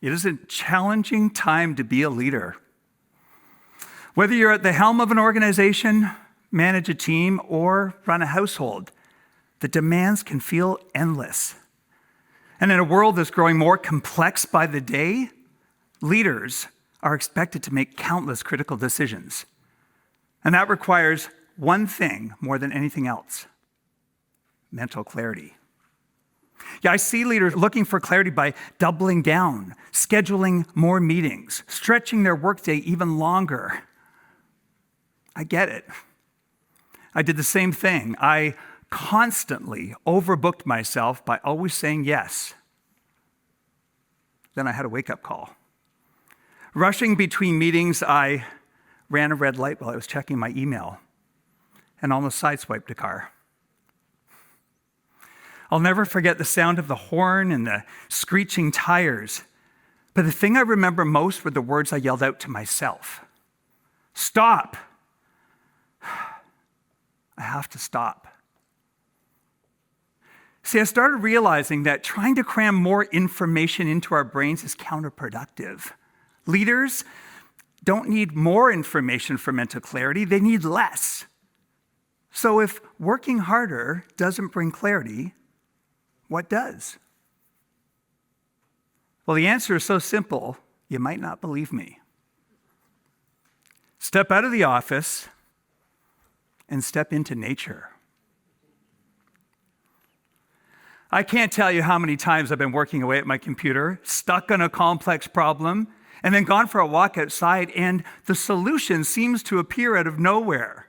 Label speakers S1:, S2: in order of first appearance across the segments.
S1: It is a challenging time to be a leader. Whether you're at the helm of an organization, manage a team, or run a household, the demands can feel endless. And in a world that's growing more complex by the day, leaders are expected to make countless critical decisions. And that requires one thing more than anything else: mental clarity. Yeah, I see leaders looking for clarity by doubling down, scheduling more meetings, stretching their workday even longer. I get it. I did the same thing. I constantly overbooked myself by always saying yes. Then I had a wake-up call. Rushing between meetings, I ran a red light while I was checking my email and almost sideswiped a car. I'll never forget the sound of the horn and the screeching tires. But the thing I remember most were the words I yelled out to myself. Stop. I have to stop. See, I started realizing that trying to cram more information into our brains is counterproductive. Leaders don't need more information for mental clarity, they need less. So if working harder doesn't bring clarity, what does? Well, the answer is so simple, you might not believe me. Step out of the office and step into nature. I can't tell you how many times I've been working away at my computer, stuck on a complex problem, and then gone for a walk outside, and the solution seems to appear out of nowhere.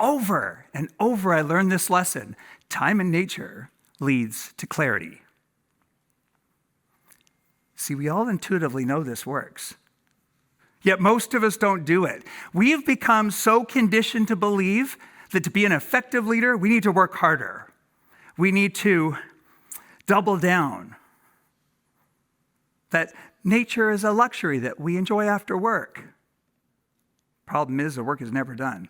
S1: Over and over, I learned this lesson. Time in nature leads to clarity. See, we all intuitively know this works. Yet most of us don't do it. We have become so conditioned to believe that to be an effective leader, we need to work harder. We need to double down. That nature is a luxury that we enjoy after work. Problem is, the work is never done.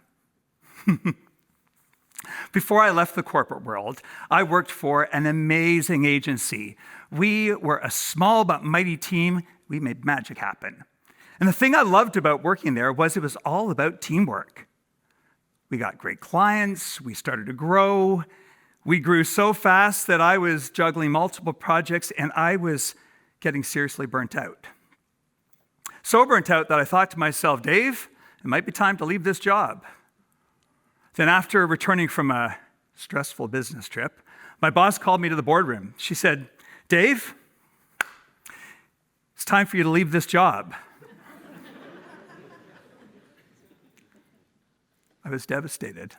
S1: Before I left the corporate world, I worked for an amazing agency. We were a small but mighty team. We made magic happen. And the thing I loved about working there was it was all about teamwork. We got great clients. We started to grow. We grew so fast that I was juggling multiple projects, and I was getting seriously burnt out. So burnt out that I thought to myself, Dave, it might be time to leave this job. Then after returning from a stressful business trip, my boss called me to the boardroom. She said, Dave, it's time for you to leave this job. I was devastated.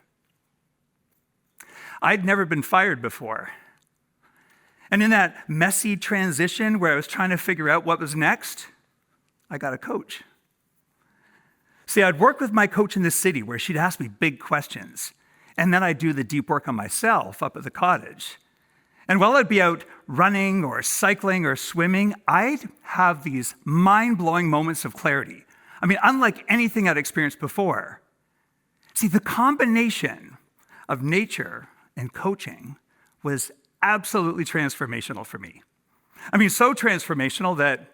S1: I'd never been fired before. And in that messy transition where I was trying to figure out what was next, I got a coach. See, I'd work with my coach in the city where she'd ask me big questions, and then I'd do the deep work on myself up at the cottage. And while I'd be out running or cycling or swimming, I'd have these mind-blowing moments of clarity. I mean, unlike anything I'd experienced before. See, the combination of nature and coaching was absolutely transformational for me. I mean, so transformational that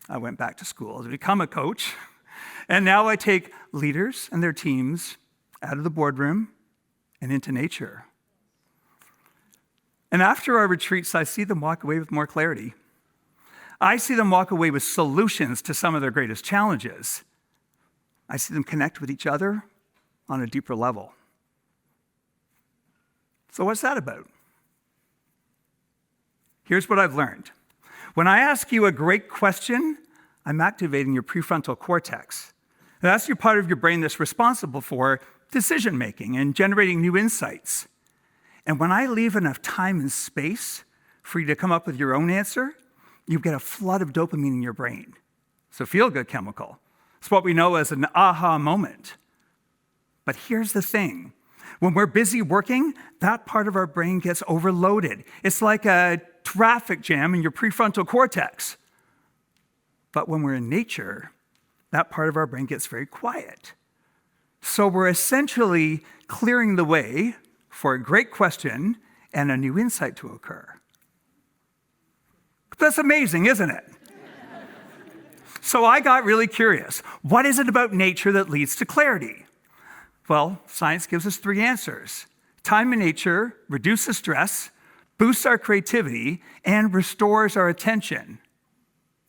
S1: I went back to school to become a coach. And now I take leaders and their teams out of the boardroom and into nature. And after our retreats, I see them walk away with more clarity. I see them walk away with solutions to some of their greatest challenges. I see them connect with each other on a deeper level. So what's that about? Here's what I've learned. When I ask you a great question, I'm activating your prefrontal cortex. That's your part of your brain that's responsible for decision-making and generating new insights. And when I leave enough time and space for you to come up with your own answer, you get a flood of dopamine in your brain. It's a feel-good chemical. It's what we know as an aha moment. But here's the thing. When we're busy working, that part of our brain gets overloaded. It's like a traffic jam in your prefrontal cortex. But when we're in nature, that part of our brain gets very quiet. So we're essentially clearing the way for a great question and a new insight to occur. That's amazing, isn't it? So I got really curious. What is it about nature that leads to clarity? Well, science gives us 3 answers. Time in nature reduces stress, boosts our creativity, and restores our attention.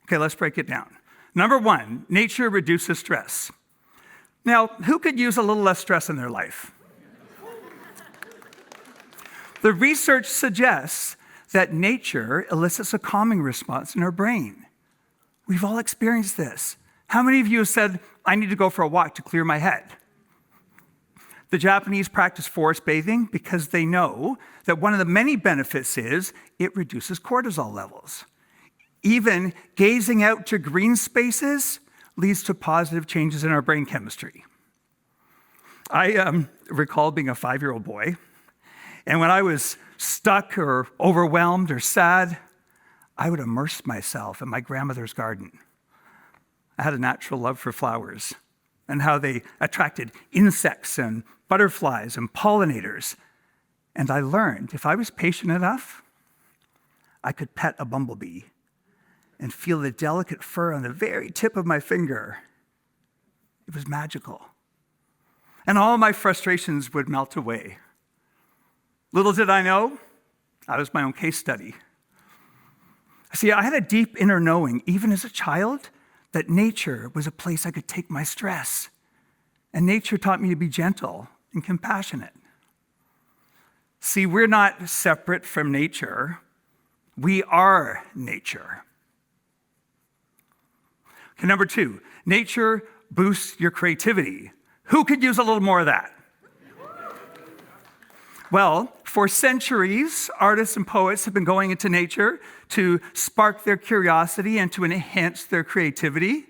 S1: Okay, let's break it down. Number 1, nature reduces stress. Now, who could use a little less stress in their life? The research suggests that nature elicits a calming response in our brain. We've all experienced this. How many of you have said, I need to go for a walk to clear my head? The Japanese practice forest bathing because they know that one of the many benefits is it reduces cortisol levels. Even gazing out to green spaces leads to positive changes in our brain chemistry. I recall being a 5-year-old boy, and when I was stuck or overwhelmed or sad, I would immerse myself in my grandmother's garden. I had a natural love for flowers and how they attracted insects and butterflies and pollinators. And I learned if I was patient enough, I could pet a bumblebee and feel the delicate fur on the very tip of my finger. It was magical. And all my frustrations would melt away. Little did I know, I was my own case study. See, I had a deep inner knowing, even as a child, that nature was a place I could take my stress. And nature taught me to be gentle and compassionate. See, we're not separate from nature. We are nature. Okay, number 2, nature boosts your creativity. Who could use a little more of that? Well, for centuries, artists and poets have been going into nature to spark their curiosity and to enhance their creativity.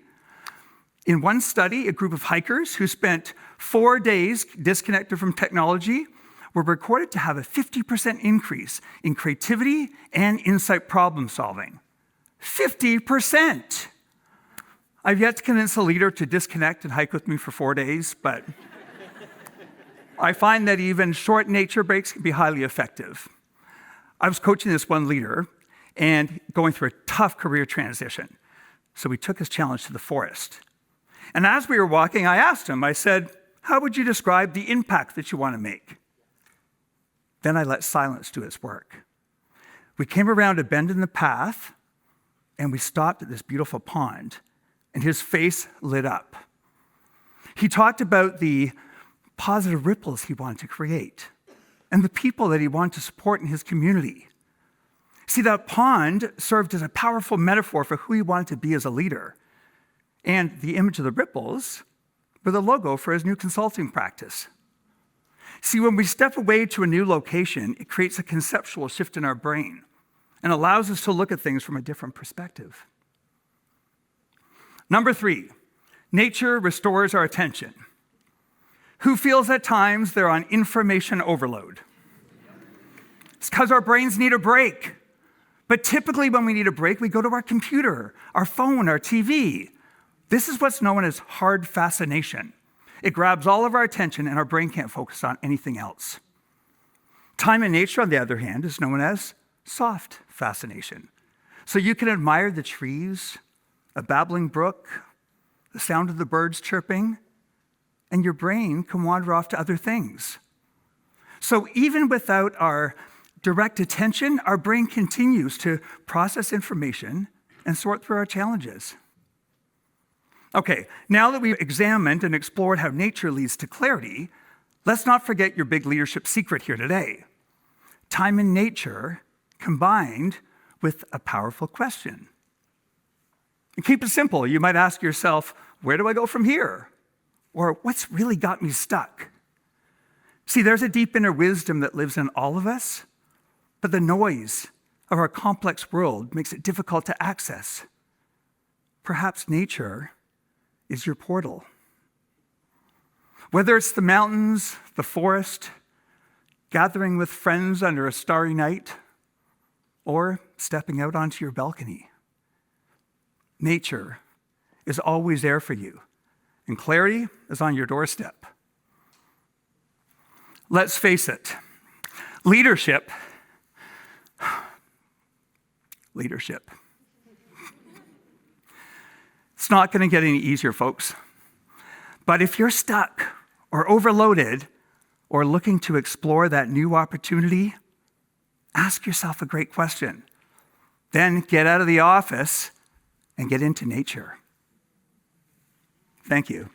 S1: In one study, a group of hikers who spent 4 days disconnected from technology were recorded to have a 50% increase in creativity and insight problem solving. 50%! I've yet to convince a leader to disconnect and hike with me for 4 days, but I find that even short nature breaks can be highly effective. I was coaching this one leader and going through a tough career transition. So we took his challenge to the forest. And as we were walking, I asked him, I said, how would you describe the impact that you want to make? Then I let silence do its work. We came around a bend in the path and we stopped at this beautiful pond and his face lit up. He talked about the positive ripples he wanted to create and the people that he wanted to support in his community. See, that pond served as a powerful metaphor for who he wanted to be as a leader. And the image of the ripples were the logo for his new consulting practice. See, when we step away to a new location, it creates a conceptual shift in our brain and allows us to look at things from a different perspective. Number 3, nature restores our attention. Who feels at times they're on information overload? It's because our brains need a break. But typically when we need a break, we go to our computer, our phone, our TV. This is what's known as hard fascination. It grabs all of our attention and our brain can't focus on anything else. Time in nature, on the other hand, is known as soft fascination. So you can admire the trees, a babbling brook, the sound of the birds chirping, and your brain can wander off to other things. So even without our direct attention, our brain continues to process information and sort through our challenges. Okay, now that we've examined and explored how nature leads to clarity, let's not forget your big leadership secret here today. Time in nature combined with a powerful question. And keep it simple. You might ask yourself, where do I go from here? Or what's really got me stuck? See, there's a deep inner wisdom that lives in all of us, but the noise of our complex world makes it difficult to access. Perhaps nature is your portal. Whether it's the mountains, the forest, gathering with friends under a starry night, or stepping out onto your balcony, nature is always there for you, and clarity is on your doorstep. Let's face it, leadership. It's not going to get any easier, folks. But if you're stuck or overloaded or looking to explore that new opportunity, ask yourself a great question. Then get out of the office and get into nature. Thank you.